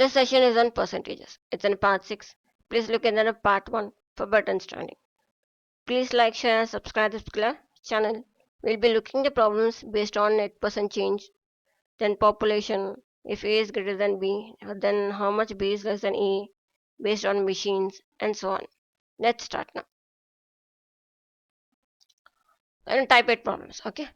This session is on percentages. It's in part 6. Please look in the part 1 for better understanding. Please like, share and subscribe this particular channel. We'll be looking at problems based on net percent change, then population, if A is greater than B, then how much B is less than A, based on machines, and so on. Let's start now. And type 8 problems, okay?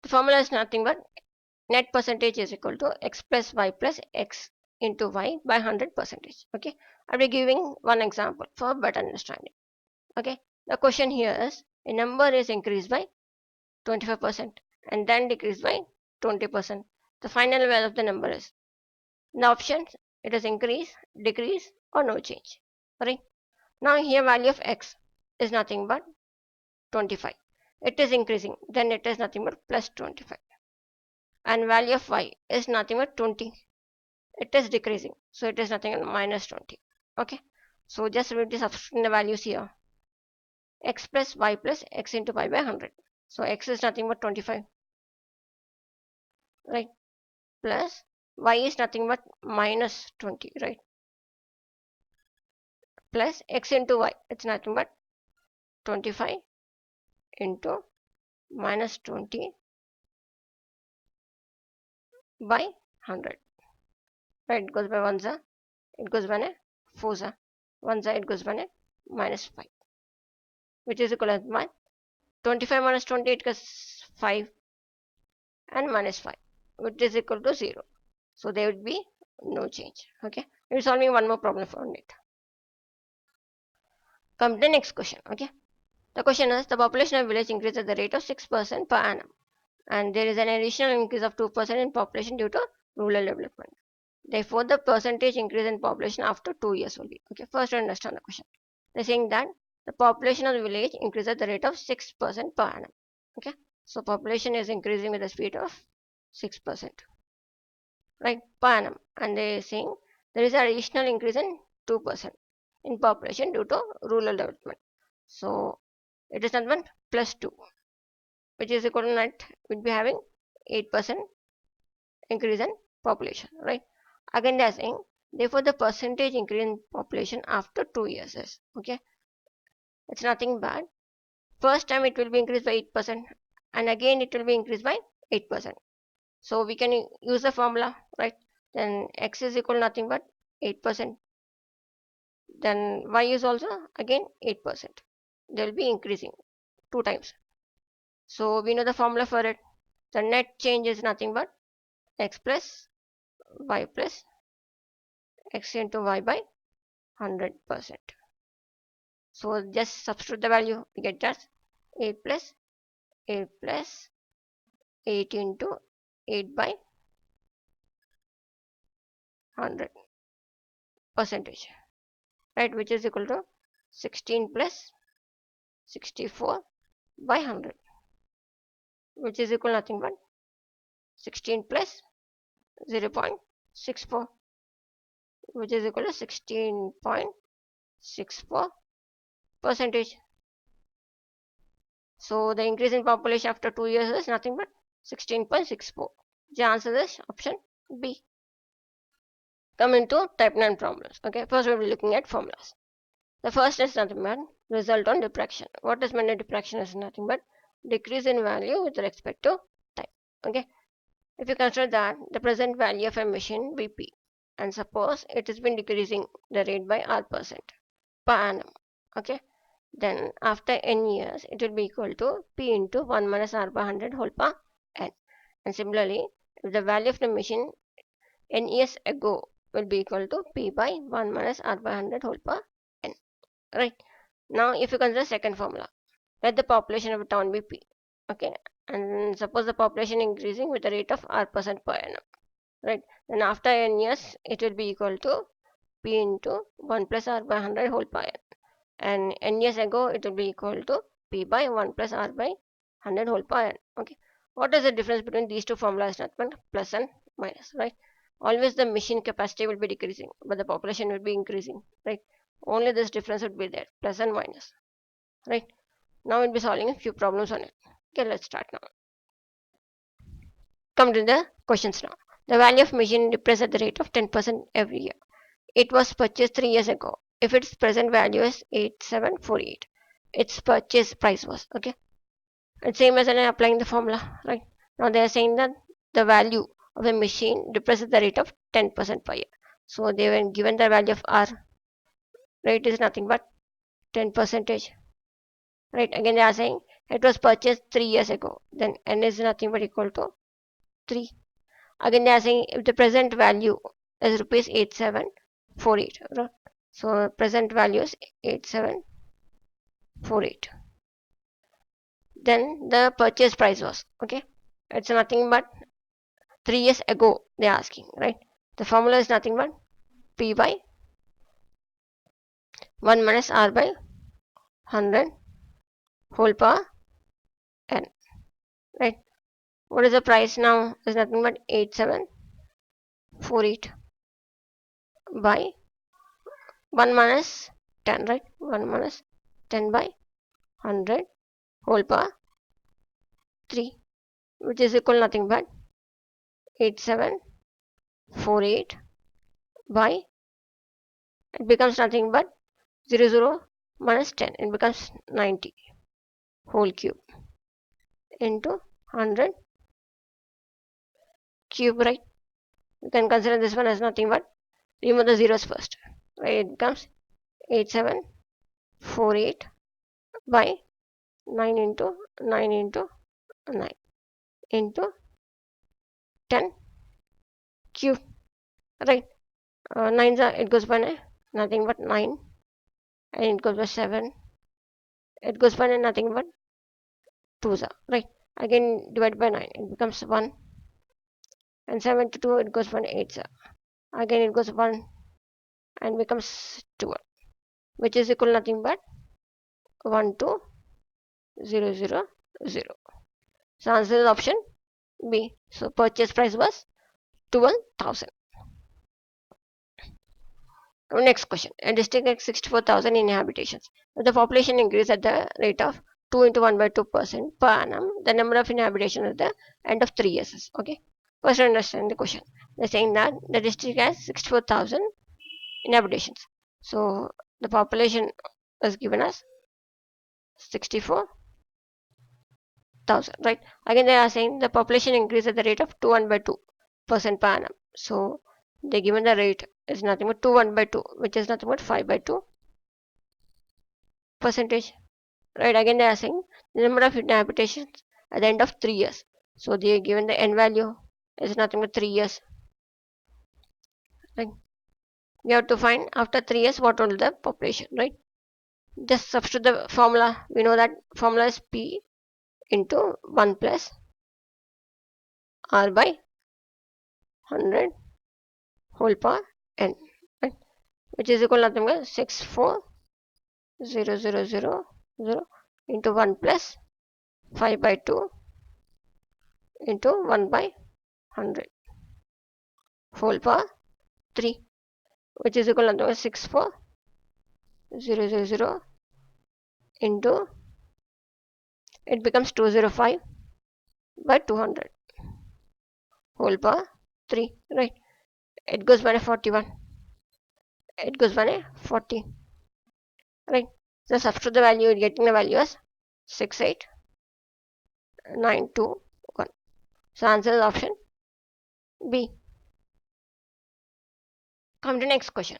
The formula is nothing but net percentage is equal to x plus y plus x into y by 100%. Okay, I'll be giving one example for better understanding. Okay, the question here is a number is increased by 25% and then decreased by 20%. The final value of the number is, the options, it is increase, decrease or no change. Right, now here value of x is nothing but 25. It is increasing, then it is nothing but plus 25, and value of y is nothing but 20. It is decreasing, so it is nothing but minus 20. Okay, so just read the substitute the values here. X plus y plus x into y by 100. So x is nothing but 25, right? Plus y is nothing but minus 20, right? Plus x into y, it's nothing but 25 into minus 20 by 100. Right, it goes by 1 za, it goes by 4 za, 1 za, it goes by minus 5, which is equal to 25 minus 20, it goes 5, and minus 5, which is equal to 0. So there would be no change. Okay, we're solving one more problem from it. Come to the next question. Okay, the question is, the population of village increases at the rate of 6% per annum, and there is an additional increase of 2% in population due to rural development. Therefore, the percentage increase in population after 2 years will be. Okay, first to understand the question. They're saying that the population of the village increases at the rate of 6% per annum. Okay, so population is increasing with the speed of 6%, right, per annum, and they are saying there is an additional increase in 2% in population due to rural development. So it is not plus 2, which is equal to net, we'll be having 8% increase in population, right? Again they are saying, therefore the percentage increase in population after 2 years is, okay, it's nothing bad. First time it will be increased by 8%, and again it will be increased by 8%. So we can use the formula, right? Then x is equal to nothing but 8%. Then y is also again 8%. They will be increasing 2 times. So we know the formula for it. The net change is nothing but x plus y plus x into y by 100%. So just substitute the value, we get that 8 plus 8 plus 8 into 8 by 100 percentage, right, which is equal to 16 plus 64 by 100, which is equal to nothing but 16 plus 0.64, which is equal to 16.64 percentage. So the increase in population after 2 years is nothing but 16.64. The answer is option B. Come into type 9 problems. Okay, first we'll be looking at formulas. The first is nothing but result on diffraction. What is meant by diffraction is nothing but decrease in value with respect to time. Okay, if you consider that the present value of a machine be P, and suppose it has been decreasing the rate by R% per annum. Okay, then after n years it will be equal to P into 1 minus R by 100 whole power n. And similarly, if the value of the machine n years ago will be equal to P by 1 minus R by 100 whole power n. Right, now if you consider second formula, let the population of a town be P. Okay, and suppose the population increasing with the rate of R% per annum, right, then after n years it will be equal to P into 1 plus R by 100 whole power n, and n years ago it will be equal to P by 1 plus R by 100 whole power n. Okay, what is the difference between these two formulas? Nothing plus and minus, right? Always the machine capacity will be decreasing, but the population will be increasing, right? Only this difference would be there, plus and minus, right? Now we'll be solving a few problems on it. Okay, let's start now. Come to the questions now. The value of machine depressed at the rate of 10% every year. It was purchased 3 years ago. If its present value is 8748, its purchase price was, okay. It's same as applying the formula, right? Now they are saying that the value of the machine depressed at the rate of 10% per year. So they were given the value of R, rate is nothing but 10 percentage, right? Again they are saying it was purchased 3 years ago, then N is nothing but equal to 3. Again they are saying if the present value is rupees 8748, right? So present value is 8748, then the purchase price was, okay, it's nothing but 3 years ago they are asking, right? The formula is nothing but P by 1 minus R by 100 whole power N, right? What is the price now? Is nothing but 8748 by 1 minus 10, right? 1 minus 10 by 100 whole power 3, which is equal nothing but 8748 by, it becomes nothing but 00 minus 10, it becomes 90 whole cube into 100 cube, right? You can consider this one as nothing but remove the zeros first, right? It becomes 8748 by 9 into 9 into 9 into 10 cube, right? 9s are, it goes by nothing but 9, and it goes by 7, it goes by nothing but 2s are, right? Again divide by 9, it becomes 1, and 7 to 2 it goes by 8s are. Again it goes 1 and becomes 12, which is equal nothing but 12000. So answer is option B. So purchase price was 12,000. Next question. A district has 64,000 inhabitants. If the population increase at the rate of 2 into 1 by 2% per annum, the number of inhabitants at the end of 3 years is, okay. First understand the question. They're saying that the district has 64,000 inhabitants. So the population is given as 64,000, right? Again they are saying the population increase at the rate of 2 1 by 2% per annum. So they given the rate is nothing but 2 1 by 2, which is nothing but 5 by 2 percentage, right? Again they are saying the number of inhabitants at the end of 3 years. So they are given the n value is nothing but 3 years, right? We have to find after 3 years what will the population, right? Just substitute the formula. We know that formula is P into 1 plus R by 100 whole power n, right? Which is equal to nothing but 64000 into 1 plus 5 by 2 into 1 by 100 whole power 3, which is equal to 64000 into, it becomes 205 by 200 whole power 3, right? It goes by 41, it goes by 40, right? So substitute the value, you're getting the value as 68921. So answer is option B. Come to next question.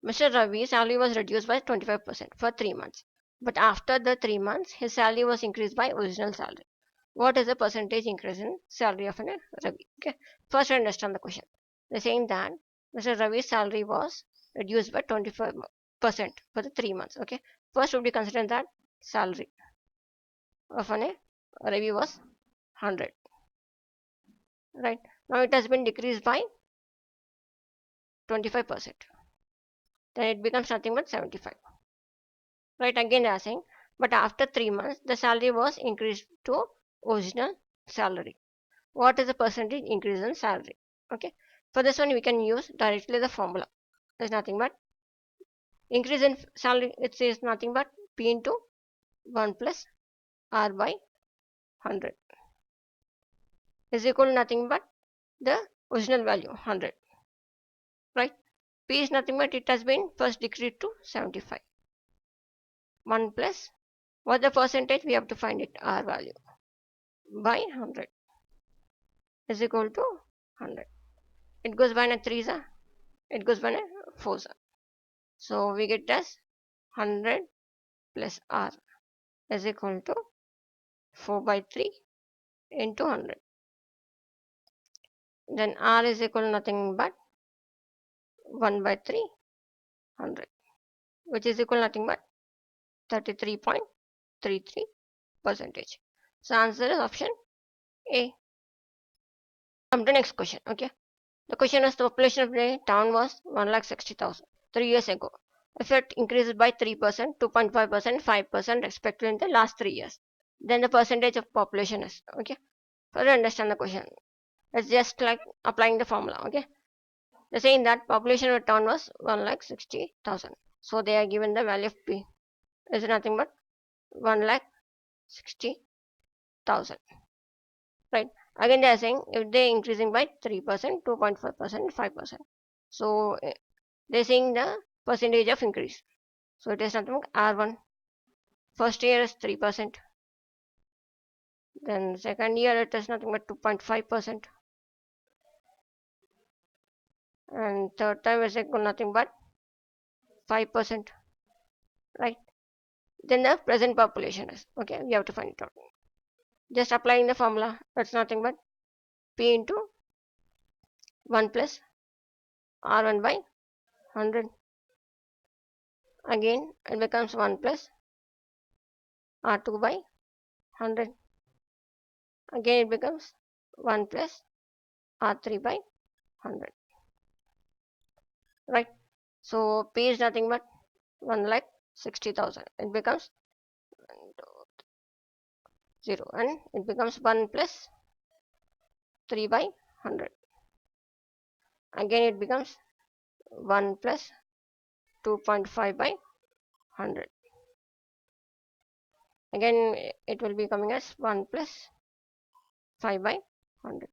Mr. Ravi's salary was reduced by 25% for 3 months, but after the 3 months his salary was increased by original salary. What is the percentage increase in salary of Ravi? Okay, first understand the question. They're saying that Mr. Ravi's salary was reduced by 25% for the 3 months. Okay, first would be considered that salary of Ravi was 100, right? Now it has been decreased by 25%, then it becomes nothing but 75, right? Again they are saying, but after 3 months the salary was increased to original salary. What is the percentage increase in salary? Okay, for this one we can use directly the formula. There's nothing but increase in salary, it says nothing but P into 1 plus R by 100 is equal to nothing but the original value 100, right? P is nothing but it has been first decreased to 75. 1 plus what the percentage we have to find it R value by 100 is equal to 100. It goes by a 3 za, it goes by a 4 za. So we get as 100 plus R is equal to 4 by 3 into 100. Then R is equal to nothing but 1 by 300, which is equal to nothing but 33.33 percentage. So answer is option A. Come to next question. Okay. The question is the population of the town was 1,60,000 3 years ago. If it increases by 3%, 2.5%, 5% respectively in the last 3 years, then the percentage of population is, okay. Further understand the question. It's just like applying the formula, okay. They're saying that population of the town was 1,60,000. So they are given the value of P is nothing but 1,60,000. Right. Again they are saying if they increasing by 3%, 2.5%, 5%. So they're saying the percentage of increase. So it is nothing but R1. First year is 3%. Then second year it is nothing but 2.5%. And third time is equal nothing but 5%. Right. Then the present population is, okay, we have to find it out. Just applying the formula, that's nothing but P into 1 plus R1 by 100. Again it becomes 1 plus R2 by 100. Again it becomes 1 plus R3 by 100. Right. So P is nothing but 1,60,000. It becomes 0 and it becomes 1 plus 3 by 100. Again it becomes 1 plus 2.5 by 100. Again it will be coming as 1 plus 5 by 100.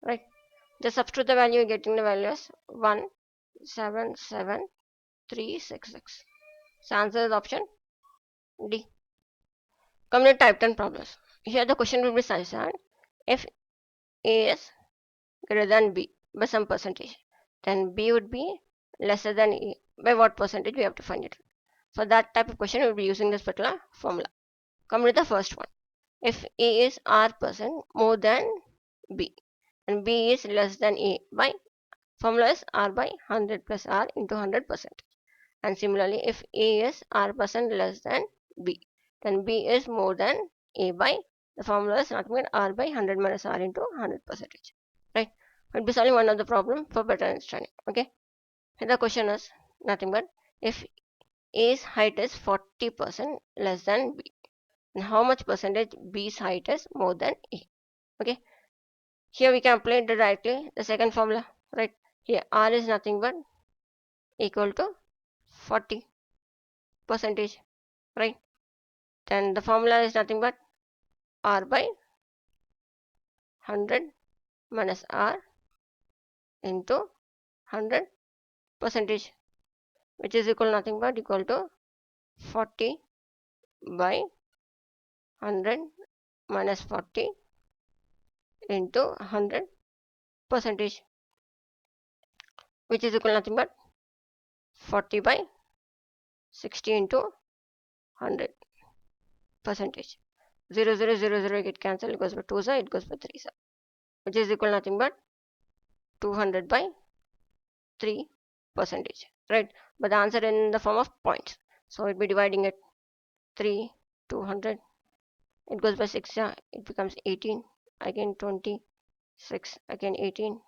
Right. Just substitute the value, getting the value as 177,366. So answer is option D. Come to type 10 problems. Here the question will be such that if A is greater than B by some percentage, then B would be lesser than A. By what percentage we have to find it. For that type of question we will be using this particular formula. Come to the first one. If A is R% more than B and B is less than A by formula is R by 100 plus R into 100%. And similarly if A is R% less than B, then B is more than A by the formula is nothing but R by 100 minus R into 100%. Right. We'll be solving one of the problem for better understanding. Okay. And the question is nothing but if A's height is 40% less than B, and how much percentage B's height is more than A. Okay. Here we can apply directly the second formula. Right. Here R is nothing but equal to 40 percentage. Right. Then the formula is nothing but R by 100 minus R into 100 percentage, which is equal nothing but equal to 40 by 100 minus 40 into 100 percentage, which is equal nothing but 40 by 60 into 100 percentage. 0 0 0 0 get cancelled, it goes by 2 za, it goes by 3 za, which is equal nothing but 200 by 3 percentage. Right. But the answer in the form of points, so we'll be dividing it 3 200, it goes by 6 ja, it becomes 18, again 26, again 18,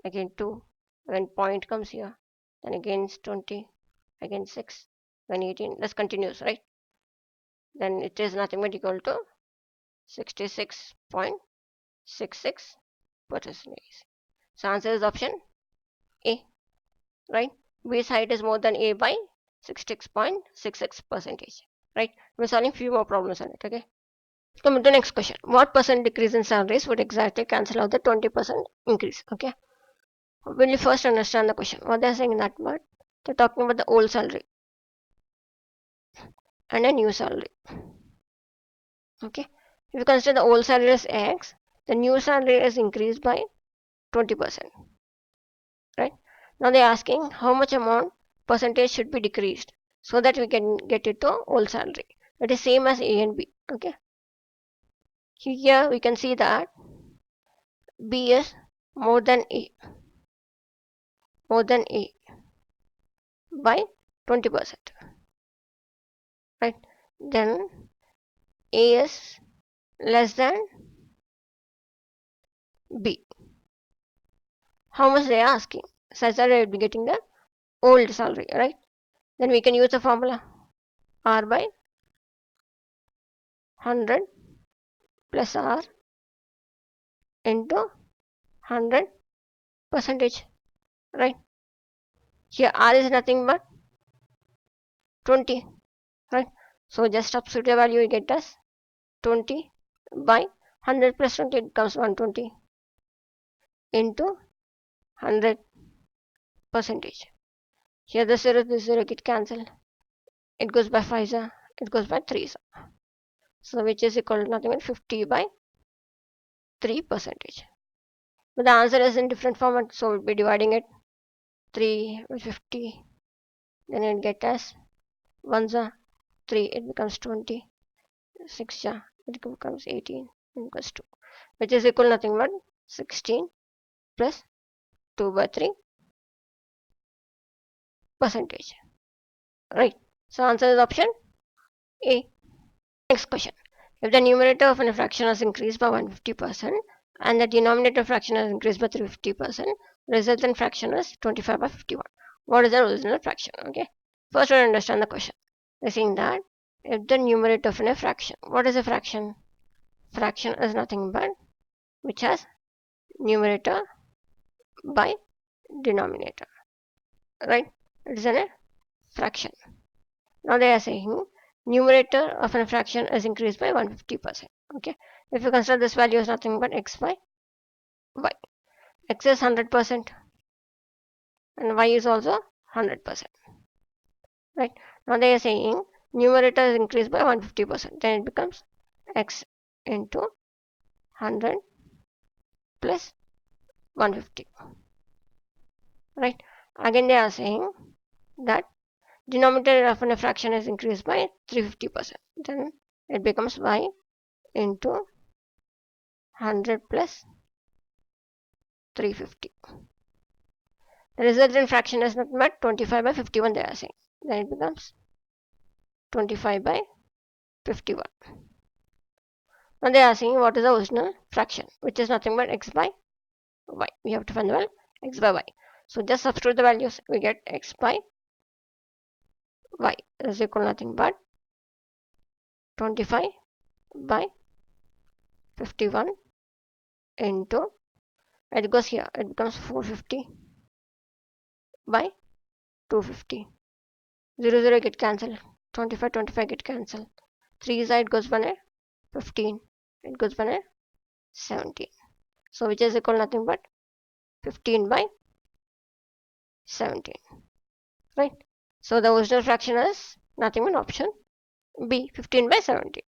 again 2, when point comes here, then again 20, again 6, then 18, this continues, right? Then it is nothing but equal to 66.66 percentage. So answer is option A. Right. B's height is more than A by 66.66 percentage. Right. We're solving few more problems on it. Okay. Coming to next question. What percent decrease in salaries would exactly cancel out the 20% increase? Okay. Will you first understand the question? What they're saying in that part? They're talking about the old salary and a new salary. Okay. If you consider the old salary as X, the new salary is increased by 20%. Right? Now they're asking how much amount percentage should be decreased so that we can get it to old salary. It is same as A and B. Okay. Here we can see that B is more than A, more than A by 20%. Right? Then A is less than B. How much they are asking? Such that I will be getting the old salary, right? Then we can use the formula R by 100 plus R into 100 percentage, right? Here R is nothing but 20, right? So just substitute the value, you get as 20 by 100 plus 20, it comes 120 into 100 percentage. Here the 0, this 0 get cancelled. It goes by 5, it goes by 3. So which is equal to nothing but 50 by 3 percentage. But the answer is in different format, so we'll be dividing it 3 by 50. Then it get as 1 3, it becomes 20. 6 it becomes 18, it equals 2, which is equal to nothing but 16 plus 2 by 3 percentage. Right. So answer is option A. Next question. If the numerator of an fraction has increased by 150% and the denominator fraction has increased by 350%, resultant fraction is 25 by 51. What is the original fraction? Okay. First we understand the question. They're saying that if the numerator of a fraction, what is a fraction? Fraction is nothing but which has numerator by denominator, right? It is a fraction. Now they are saying numerator of a fraction is increased by 150%. Okay. If you consider this value is nothing but x by y. X is 100% and y is also 100%. Right. Now they are saying numerator is increased by 150%. Then it becomes x into 100 plus 150. Right. Again they are saying that denominator of a fraction is increased by 350%. Then it becomes y into 100 plus 350. The resultant fraction is not but 25 by 51 they are saying. Then it becomes 25 by 51. Now they are saying what is the original fraction, which is nothing but x by y. We have to find the value x by y. So just substitute the values. We get x by y is equal to nothing but 25 by 51 into, it goes here, it becomes 450 by 250. 0 0 get cancelled, 25 25 get cancelled, 3 side goes by 15, it goes by 17. So which is equal to nothing but 15 by 17, right? So the original fraction is nothing but option B, 15 by 17.